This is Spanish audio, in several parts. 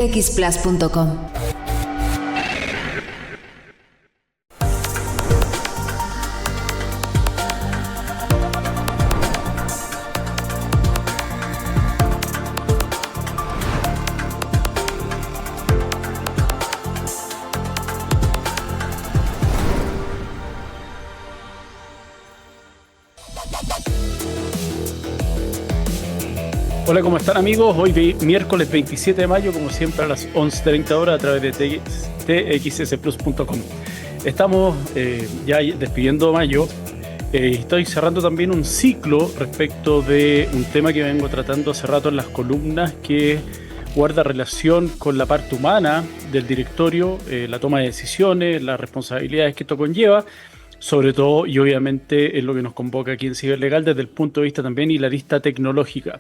xplus.com. Hola, ¿cómo están, amigos? Hoy miércoles 27 de mayo, como siempre a las 11:30 horas a través de txsplus.com. Estamos ya despidiendo mayo. Estoy cerrando también un ciclo respecto de un tema que vengo tratando hace rato en las columnas, que guarda relación con la parte humana del directorio, la toma de decisiones, las responsabilidades que esto conlleva, sobre todo y obviamente es lo que nos convoca aquí en Ciberlegal desde el punto de vista también y la lista tecnológica.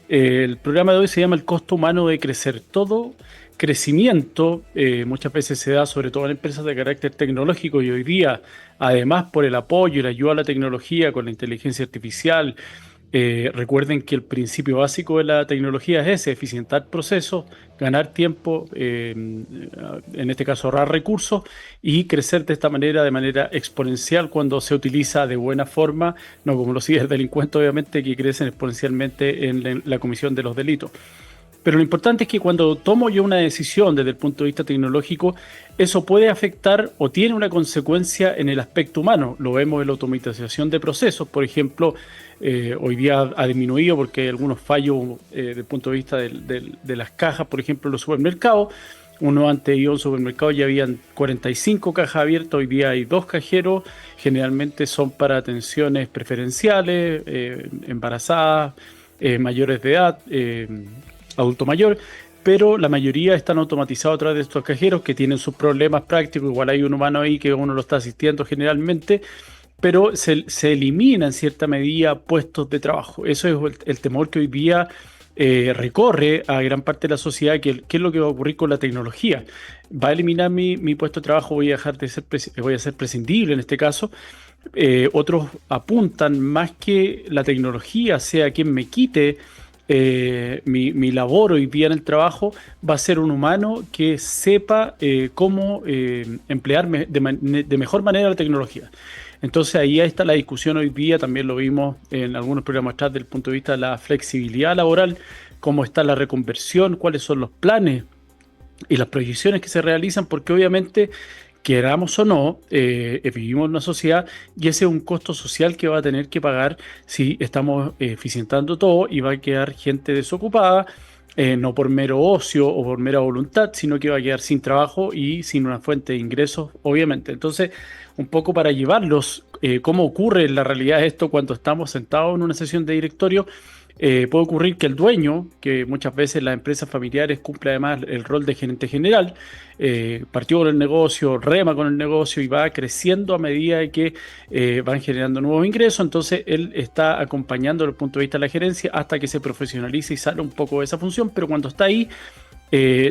El programa de hoy se llama El costo humano de crecer. Todo crecimiento muchas veces se da sobre todo en empresas de carácter tecnológico, y hoy día, además, por el apoyo y la ayuda a la tecnología con la inteligencia artificial. Recuerden que el principio básico de la tecnología es ese: eficientar procesos, ganar tiempo, en este caso ahorrar recursos y crecer de esta manera, de manera exponencial, cuando se utiliza de buena forma, no como los ciberdelincuentes, obviamente, que crecen exponencialmente en la comisión de los delitos. Pero lo importante es que cuando tomo yo una decisión desde el punto de vista tecnológico, eso puede afectar o tiene una consecuencia en el aspecto humano. Lo vemos en la automatización de procesos, por ejemplo. Hoy día ha disminuido porque hay algunos fallos desde el punto de vista de las cajas, por ejemplo, en los supermercados. Uno antes iba a un supermercado y ya habían 45 cajas abiertas, hoy día hay 2 cajeros, generalmente son para atenciones preferenciales, embarazadas, mayores de edad, adulto mayor, pero la mayoría están automatizados a través de estos cajeros que tienen sus problemas prácticos. Igual hay un humano ahí que uno lo está asistiendo generalmente, pero se elimina en cierta medida puestos de trabajo. Eso es el temor que hoy día recorre a gran parte de la sociedad. ¿Qué es lo que va a ocurrir con la tecnología? ¿Va a eliminar mi puesto de trabajo? ¿Voy a dejar de ser voy a ser prescindible en este caso? Otros apuntan más que la tecnología sea quien me quite mi labor hoy día en el trabajo, va a ser un humano que sepa cómo emplear de mejor manera la tecnología. Entonces ahí está la discusión hoy día. También lo vimos en algunos programas atrás desde el punto de vista de la flexibilidad laboral, cómo está la reconversión, cuáles son los planes y las proyecciones que se realizan, porque obviamente, queramos o no, vivimos en una sociedad y ese es un costo social que va a tener que pagar si estamos eficientando todo, y va a quedar gente desocupada, no por mero ocio o por mera voluntad, sino que va a quedar sin trabajo y sin una fuente de ingresos, obviamente. Entonces, un poco para llevarlos cómo ocurre en la realidad esto cuando estamos sentados en una sesión de directorio. Puede ocurrir que el dueño, que muchas veces las empresas familiares cumple además el rol de gerente general, partió con el negocio, rema con el negocio y va creciendo a medida de que van generando nuevos ingresos. Entonces él está acompañando desde el punto de vista de la gerencia hasta que se profesionalice y sale un poco de esa función, pero cuando está ahí,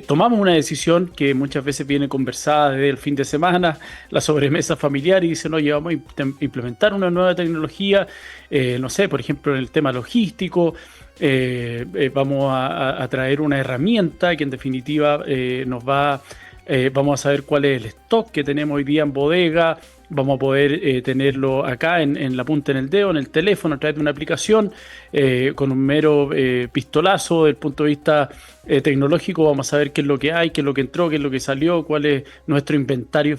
tomamos una decisión que muchas veces viene conversada desde el fin de semana, la sobremesa familiar, y dicen: oye, vamos a implementar una nueva tecnología, no sé, por ejemplo, en el tema logístico, vamos a traer una herramienta que en definitiva vamos a saber cuál es el stock que tenemos hoy día en bodega. Vamos a poder tenerlo acá en la punta del dedo, en el teléfono, a través de una aplicación, con un mero pistolazo. Desde el punto de vista tecnológico, vamos a saber qué es lo que hay, qué es lo que entró, qué es lo que salió, cuál es nuestro inventario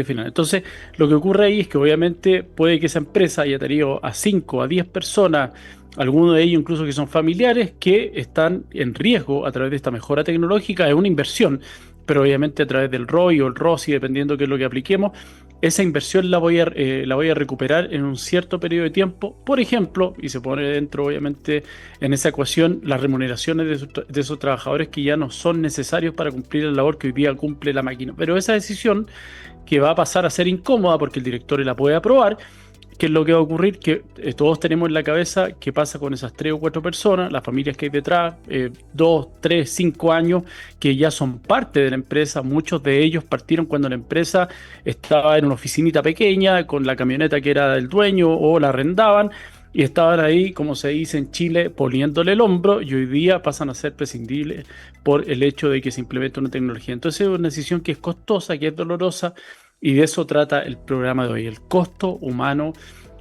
final. Entonces, lo que ocurre ahí es que obviamente puede que esa empresa haya tenido a 5, a 10 personas, algunos de ellos incluso que son familiares, que están en riesgo a través de esta mejora tecnológica. Es una inversión, pero obviamente a través del ROI o el ROSI, dependiendo qué es lo que apliquemos, esa inversión la voy a recuperar en un cierto periodo de tiempo. Por ejemplo, y se pone dentro obviamente en esa ecuación las remuneraciones de esos trabajadores que ya no son necesarios para cumplir la labor que hoy día cumple la máquina. Pero esa decisión, que va a pasar a ser incómoda porque el directorio la puede aprobar, ¿qué es lo que va a ocurrir? Que todos tenemos en la cabeza qué pasa con esas 3 o 4 personas, las familias que hay detrás, 2, 3, 5 años, que ya son parte de la empresa. Muchos de ellos partieron cuando la empresa estaba en una oficinita pequeña, con la camioneta que era del dueño, o la arrendaban, y estaban ahí, como se dice en Chile, poniéndole el hombro y hoy día pasan a ser prescindibles por el hecho de que se implemente una tecnología. Entonces es una decisión que es costosa, que es dolorosa y de eso trata el programa de hoy, el costo humano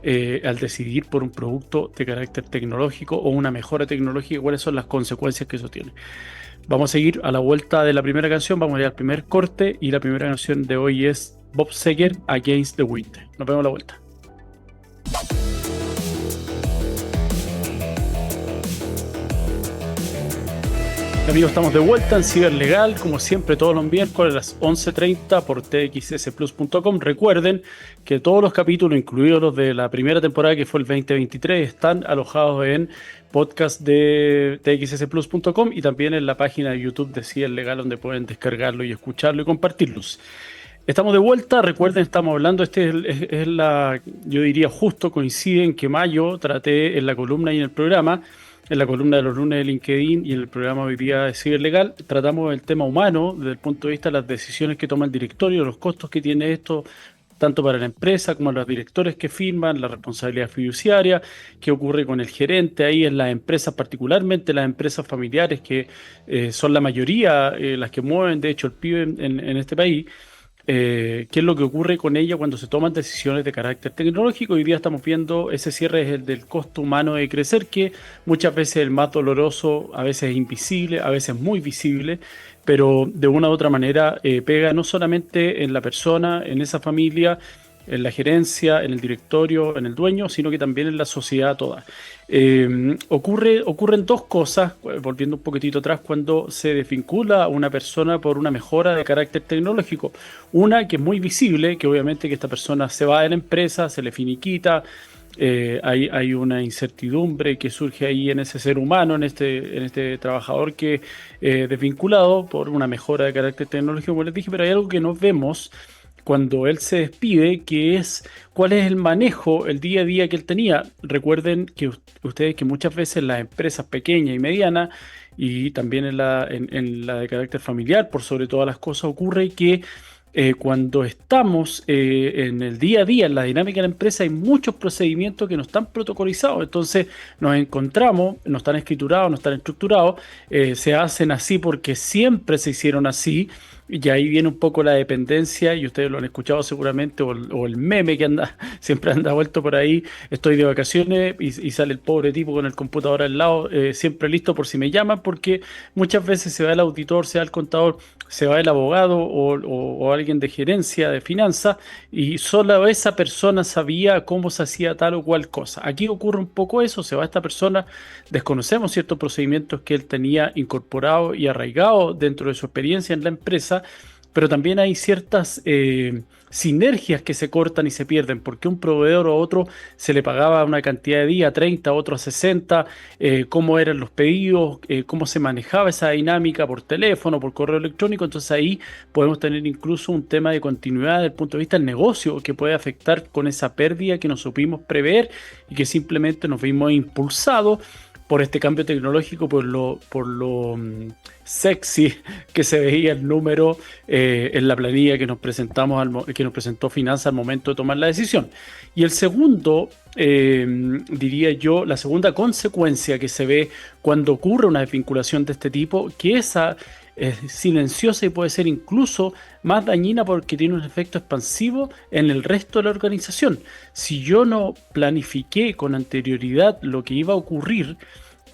al decidir por un producto de carácter tecnológico o una mejora tecnológica, cuáles son las consecuencias que eso tiene. Vamos a seguir a la vuelta de la primera canción, vamos a ir al primer corte y la primera canción de hoy es Bob Seger, Against the Wind. Nos vemos a la vuelta. Amigos, estamos de vuelta en Ciberlegal, como siempre todos los miércoles a las 11:30 por txsplus.com. Recuerden que todos los capítulos, incluidos los de la primera temporada que fue el 2023, están alojados en podcast de txsplus.com y también en la página de YouTube de Ciberlegal, donde pueden descargarlo y escucharlo y compartirlos. Estamos de vuelta, recuerden, estamos hablando, yo diría justo coincide en que mayo traté en la columna y en el programa, en la columna de los lunes de LinkedIn y en el programa hoy día de Ciberlegal, tratamos el tema humano desde el punto de vista de las decisiones que toma el directorio, los costos que tiene esto, tanto para la empresa como los directores que firman, la responsabilidad fiduciaria, qué ocurre con el gerente ahí en las empresas, particularmente las empresas familiares que son la mayoría, las que mueven de hecho el PIB en este país. ¿Qué es lo que ocurre con ella cuando se toman decisiones de carácter tecnológico? Hoy día estamos viendo ese cierre es el del costo humano de crecer, que muchas veces es el más doloroso, a veces es invisible, a veces muy visible, pero de una u otra manera pega no solamente en la persona, en esa familia, en la gerencia, en el directorio, en el dueño, sino que también en la sociedad toda. Ocurren dos cosas, volviendo un poquitito atrás, cuando se desvincula a una persona por una mejora de carácter tecnológico. Una que es muy visible, que obviamente que esta persona se va de la empresa, se le finiquita, hay una incertidumbre que surge ahí en ese ser humano, en este trabajador que desvinculado por una mejora de carácter tecnológico, como les dije, pero hay algo que no vemos cuando él se despide, que es cuál es el manejo, el día a día que él tenía. Recuerden que ustedes que muchas veces las empresas pequeñas y medianas y también en la de carácter familiar, por sobre todas las cosas, ocurre que cuando estamos en el día a día, en la dinámica de la empresa, hay muchos procedimientos que no están protocolizados. Entonces nos encontramos, no están escriturados, no están estructurados, se hacen así porque siempre se hicieron así. Y ahí viene un poco la dependencia, y ustedes lo han escuchado seguramente, o el meme que anda, siempre anda vuelto por ahí, estoy de vacaciones y sale el pobre tipo con el computador al lado, siempre listo por si me llaman, porque muchas veces se va el auditor, se va el contador, se va el abogado o alguien de gerencia, de finanzas, y solo esa persona sabía cómo se hacía tal o cual cosa. Aquí ocurre un poco eso, se va esta persona, desconocemos ciertos procedimientos que él tenía incorporados y arraigados dentro de su experiencia en la empresa, pero también hay ciertas sinergias que se cortan y se pierden, porque un proveedor o otro se le pagaba una cantidad de días, 30, otro a 60, cómo eran los pedidos, cómo se manejaba esa dinámica por teléfono, por correo electrónico. Entonces ahí podemos tener incluso un tema de continuidad desde el punto de vista del negocio que puede afectar con esa pérdida que no supimos prever y que simplemente nos vimos impulsados por este cambio tecnológico, por lo sexy que se veía el número en la planilla que nos presentó Finanzas al momento de tomar la decisión. Y el segundo, diría yo, la segunda consecuencia que se ve cuando ocurre una desvinculación de este tipo, que esa es silenciosa y puede ser incluso más dañina porque tiene un efecto expansivo en el resto de la organización. Si yo no planifiqué con anterioridad lo que iba a ocurrir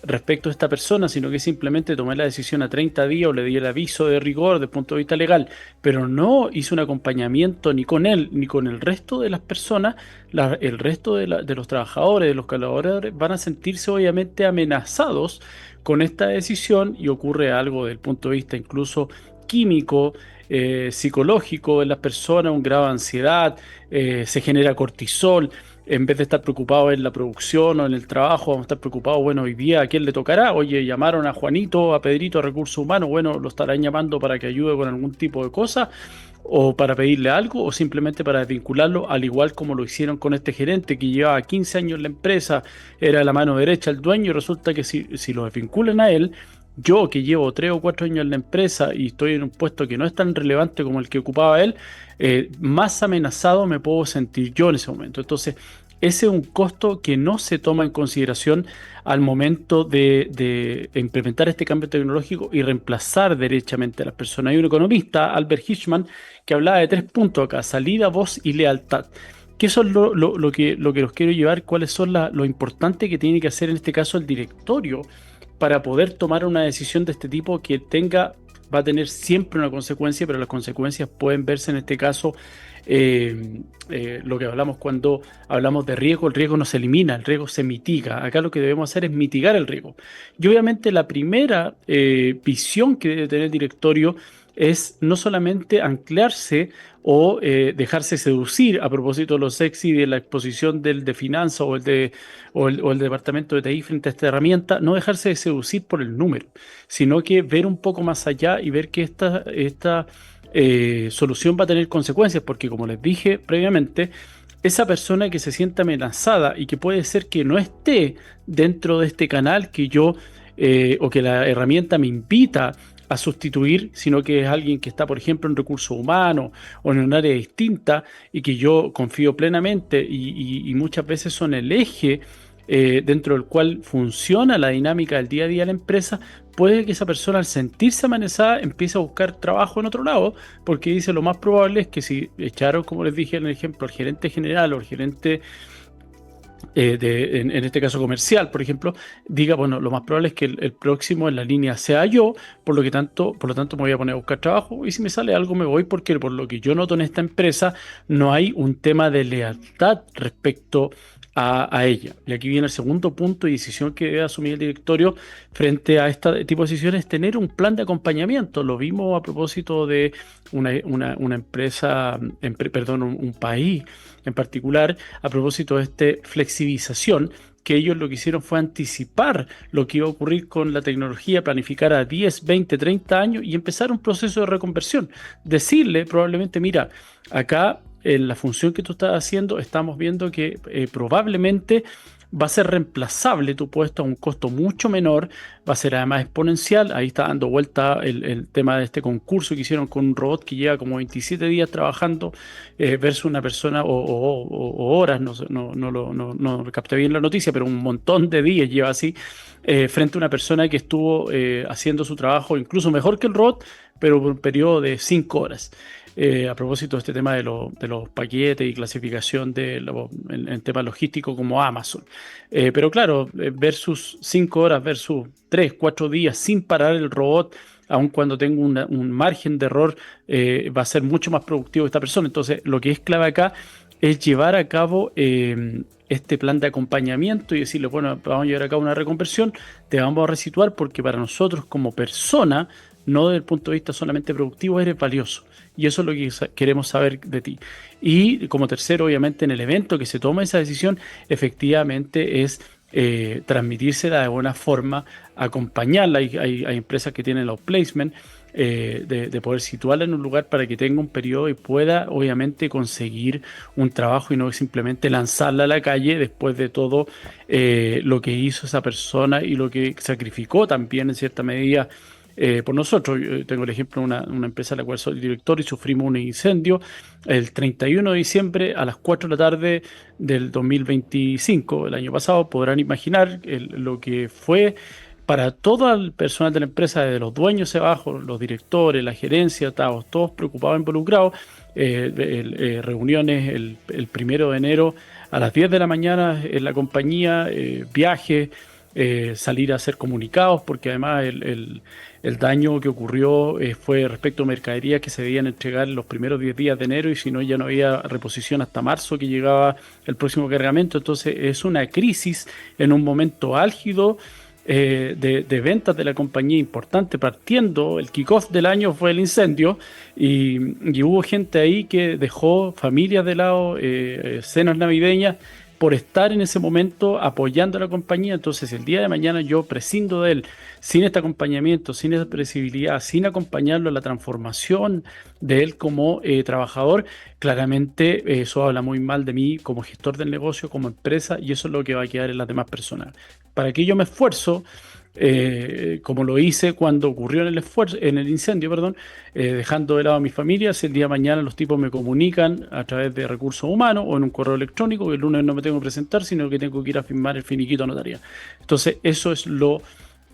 respecto a esta persona, sino que simplemente tomé la decisión a 30 días o le di el aviso de rigor desde el punto de vista legal, pero no hice un acompañamiento ni con él ni con el resto de las personas, el resto de los trabajadores, de los colaboradores, van a sentirse obviamente amenazados con esta decisión y ocurre algo desde el punto de vista incluso químico, psicológico en las personas, un grado de ansiedad, se genera cortisol. En vez de estar preocupados en la producción o en el trabajo, vamos a estar preocupados, bueno, hoy día a quién le tocará. Oye, llamaron a Juanito, a Pedrito, a Recursos Humanos, bueno, lo estarán llamando para que ayude con algún tipo de cosa, o para pedirle algo, o simplemente para desvincularlo, al igual como lo hicieron con este gerente que llevaba 15 años en la empresa, era la mano derecha del dueño, y resulta que si lo desvinculan a él, yo que llevo 3 o 4 años en la empresa y estoy en un puesto que no es tan relevante como el que ocupaba él, más amenazado me puedo sentir yo en ese momento. Entonces, ese es un costo que no se toma en consideración al momento de implementar este cambio tecnológico y reemplazar derechamente a las personas. Hay un economista, Albert Hirschman, que hablaba de 3 puntos acá: salida, voz y lealtad. Que eso es lo que los quiero llevar, cuáles son lo importante que tiene que hacer en este caso el directorio para poder tomar una decisión de este tipo que va a tener siempre una consecuencia, pero las consecuencias pueden verse en este caso, lo que hablamos cuando hablamos de riesgo. El riesgo no se elimina, el riesgo se mitiga. Acá lo que debemos hacer es mitigar el riesgo. Y obviamente la primera visión que debe tener el directorio es no solamente anclarse o dejarse seducir a propósito de lo sexy de la exposición de finanzas o el departamento de TI frente a esta herramienta, no dejarse de seducir por el número, sino que ver un poco más allá y ver que esta solución va a tener consecuencias, porque como les dije previamente, esa persona que se sienta amenazada y que puede ser que no esté dentro de este canal que yo o que la herramienta me invita a sustituir, sino que es alguien que está, por ejemplo, en recursos humanos o en un área distinta y que yo confío plenamente y muchas veces son el eje dentro del cual funciona la dinámica del día a día de la empresa. Puede que esa persona, al sentirse amenazada, empiece a buscar trabajo en otro lado, porque dice: lo más probable es que si echaron, como les dije en el ejemplo, al gerente general o al gerente en este caso comercial, por ejemplo, diga: bueno, lo más probable es que el próximo en la línea sea yo, por lo tanto me voy a poner a buscar trabajo, y si me sale algo me voy, porque por lo que yo noto en esta empresa no hay un tema de lealtad respecto a ella. Y aquí viene el segundo punto y decisión que debe asumir el directorio frente a este tipo de decisiones: tener un plan de acompañamiento. Lo vimos a propósito de una empresa, perdón, un país en particular, a propósito de esta flexibilización, que ellos lo que hicieron fue anticipar lo que iba a ocurrir con la tecnología, planificar a 10, 20, 30 años y empezar un proceso de reconversión. Decirle probablemente: mira, acá en la función que tú estás haciendo estamos viendo que probablemente va a ser reemplazable tu puesto a un costo mucho menor, va a ser además exponencial. Ahí está dando vuelta el tema de este concurso que hicieron con un robot que lleva como 27 días trabajando versus una persona o horas, no capté bien la noticia, pero un montón de días lleva así, frente a una persona que estuvo haciendo su trabajo incluso mejor que el robot, pero por un periodo de 5 horas. A propósito de este tema de los paquetes y clasificación en tema logístico como Amazon. Pero claro, versus 5 horas versus 3, 4 días sin parar el robot, aun cuando tengo un margen de error, va a ser mucho más productivo esta persona. Entonces, lo que es clave acá es llevar a cabo este plan de acompañamiento y decirle: bueno, vamos a llevar a cabo una reconversión, te vamos a resituar porque para nosotros como persona, no desde el punto de vista solamente productivo, eres valioso. Y eso es lo que queremos saber de ti. Y como tercero, obviamente, en el evento que se toma esa decisión, efectivamente es transmitírsela de buena forma, acompañarla. Hay empresas que tienen los placements, de poder situarla en un lugar para que tenga un periodo y pueda obviamente conseguir un trabajo y no simplemente lanzarla a la calle después de todo lo que hizo esa persona y lo que sacrificó también en cierta medida por nosotros. Yo tengo el ejemplo de una empresa a la cual soy director y sufrimos un incendio el 31 de diciembre a las 4 de la tarde del 2025, el año pasado. Podrán imaginar lo que fue para todo el personal de la empresa, desde los dueños abajo, los directores, la gerencia, todos preocupados, involucrados. Reuniones el 1 de enero a las 10 de la mañana en la compañía, viajes, salir a hacer comunicados, porque además el daño que ocurrió fue respecto a mercaderías que se debían entregar en los primeros 10 días de enero, y si no, ya no había reposición hasta marzo, que llegaba el próximo cargamento. Entonces es una crisis en un momento álgido de ventas de la compañía importante. Partiendo, el kickoff del año fue el incendio, y hubo gente ahí que dejó familias de lado, cenas navideñas, por estar en ese momento apoyando a la compañía. Entonces, el día de mañana yo prescindo de él, sin este acompañamiento, sin esa previsibilidad, sin acompañarlo en la transformación de él como trabajador, claramente eso habla muy mal de mí como gestor del negocio, como empresa, y eso es lo que va a quedar en las demás personas. ¿Para qué yo me esfuerzo? como lo hice cuando ocurrió en el incendio, perdón, dejando de lado a mi familia. Si el día de mañana los tipos me comunican a través de recursos humanos o en un correo electrónico, que el lunes no me tengo que presentar, sino que tengo que ir a firmar el finiquito a notaría. Entonces, eso es lo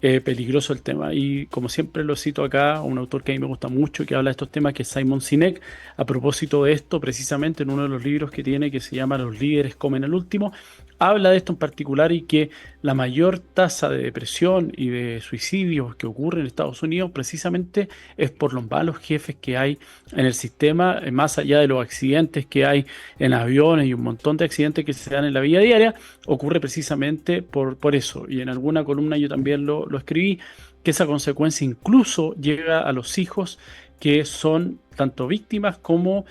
peligroso el tema. Y como siempre lo cito acá, un autor que a mí me gusta mucho, que habla de estos temas, que es Simon Sinek, a propósito de esto, precisamente en uno de los libros que tiene, que se llama Los líderes comen al último, habla de esto en particular y que la mayor tasa de depresión y de suicidios que ocurre en Estados Unidos precisamente es por los malos jefes que hay en el sistema, más allá de los accidentes que hay en aviones y un montón de accidentes que se dan en la vida diaria, ocurre precisamente por eso. Y en alguna columna yo también lo escribí, que esa consecuencia incluso llega a los hijos que son tanto víctimas como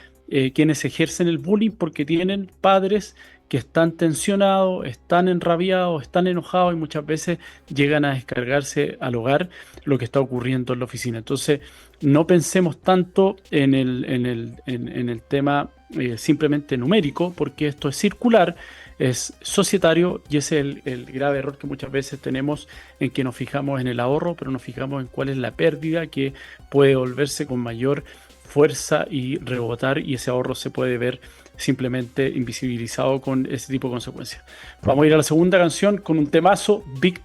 quienes ejercen el bullying porque tienen padres que están tensionados, están enrabiados, están enojados y muchas veces llegan a descargarse al hogar lo que está ocurriendo en la oficina. Entonces, no pensemos tanto en el tema simplemente numérico, porque esto es circular, es societario y ese es el grave error que muchas veces tenemos, en que nos fijamos en el ahorro, pero nos fijamos en cuál es la pérdida que puede volverse con mayor fuerza y rebotar, y ese ahorro se puede ver simplemente invisibilizado con ese tipo de consecuencias. Vamos a ir a la segunda canción con un temazo, Big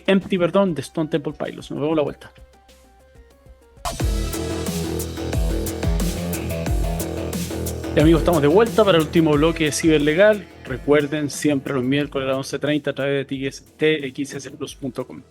Empty, perdón, de Stone Temple Pilots. Nos vemos a la vuelta. Y amigos, estamos de vuelta para el último bloque de Ciberlegal. Recuerden, siempre los miércoles a las 11:30 a través de txsplus.com.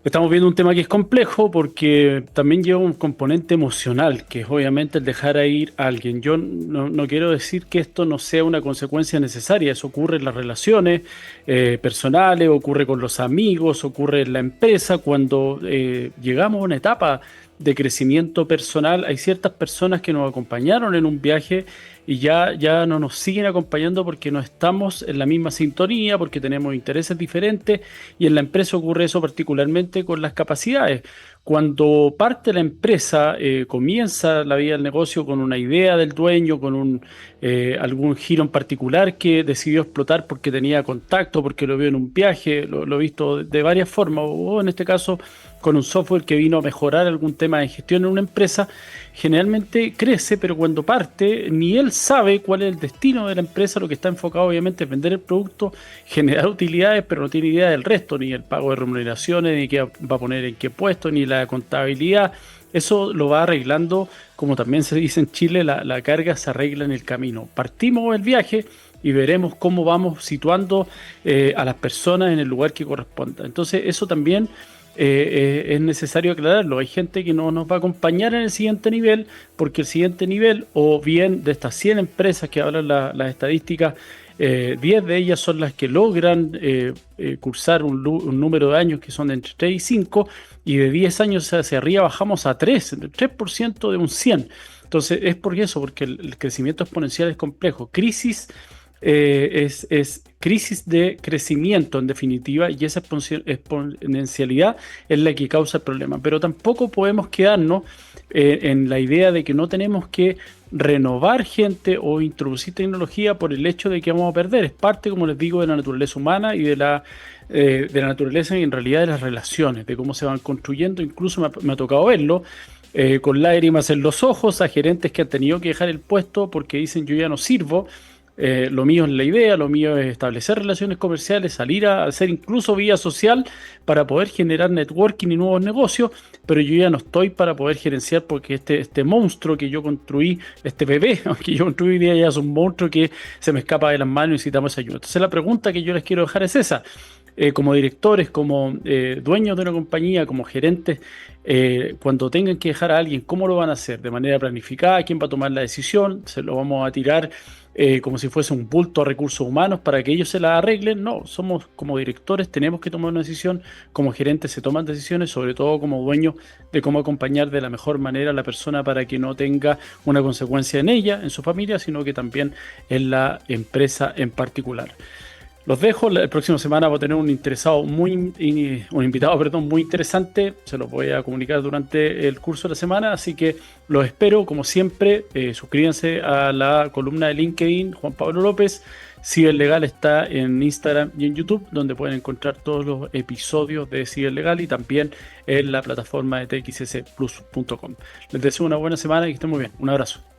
Estamos viendo un tema que es complejo porque también lleva un componente emocional, que es obviamente el dejar a ir a alguien. Yo no quiero decir que esto no sea una consecuencia necesaria. Eso ocurre en las relaciones personales, ocurre con los amigos, ocurre en la empresa. Cuando llegamos a una etapa de crecimiento personal, hay ciertas personas que nos acompañaron en un viaje y ya no nos siguen acompañando porque no estamos en la misma sintonía, porque tenemos intereses diferentes, y en la empresa ocurre eso particularmente con las capacidades. Cuando parte la empresa, comienza la vida del negocio con una idea del dueño, con algún giro en particular que decidió explotar porque tenía contacto, porque lo vio en un viaje, lo he visto de varias formas, o en este caso con un software que vino a mejorar algún tema de gestión en una empresa, generalmente crece, pero cuando parte, ni él sabe cuál es el destino de la empresa. Lo que está enfocado obviamente es vender el producto, generar utilidades, pero no tiene idea del resto, ni el pago de remuneraciones, ni qué va a poner en qué puesto, ni la contabilidad. Eso lo va arreglando, como también se dice en Chile, la carga se arregla en el camino. Partimos el viaje y veremos cómo vamos situando a las personas en el lugar que corresponda. Entonces eso también es necesario aclararlo. Hay gente que no nos va a acompañar en el siguiente nivel, porque el siguiente nivel, o bien de estas 100 empresas que hablan las estadísticas, 10 de ellas son las que logran cursar un número de años que son de entre 3 y 5, y de 10 años hacia arriba bajamos a 3, el 3% de un 100. Entonces es por eso, porque el crecimiento exponencial es complejo. Crisis es crisis de crecimiento en definitiva, y esa exponencialidad es la que causa el problema. Pero tampoco podemos quedarnos en la idea de que no tenemos que renovar gente o introducir tecnología por el hecho de que vamos a perder. Es parte, como les digo, de la naturaleza humana y de la naturaleza, y en realidad de las relaciones, de cómo se van construyendo. Incluso me ha tocado verlo con lágrimas en los ojos a gerentes que han tenido que dejar el puesto porque dicen: yo ya no sirvo. Lo mío es la idea, lo mío es establecer relaciones comerciales, salir a hacer incluso vía social para poder generar networking y nuevos negocios, pero yo ya no estoy para poder gerenciar, porque este monstruo que yo construí, este bebé que yo construí, ya es un monstruo que se me escapa de las manos y necesitamos esa ayuda. Entonces la pregunta que yo les quiero dejar es esa. Como directores, como dueños de una compañía, como gerentes, cuando tengan que dejar a alguien, ¿cómo lo van a hacer? ¿De manera planificada? ¿Quién va a tomar la decisión? ¿Se lo vamos a tirar como si fuese un bulto a recursos humanos para que ellos se la arreglen? No, somos como directores, tenemos que tomar una decisión. Como gerentes se toman decisiones, sobre todo como dueños, de cómo acompañar de la mejor manera a la persona para que no tenga una consecuencia en ella, en su familia, sino que también en la empresa en particular. Los dejo. La próxima semana voy a tener un invitado muy interesante. Se los voy a comunicar durante el curso de la semana, así que los espero. Como siempre, suscríbanse a la columna de LinkedIn, Juan Pablo López. Ciberlegal está en Instagram y en YouTube, donde pueden encontrar todos los episodios de Ciberlegal y también en la plataforma de txsplus.com. Les deseo una buena semana y que estén muy bien. Un abrazo.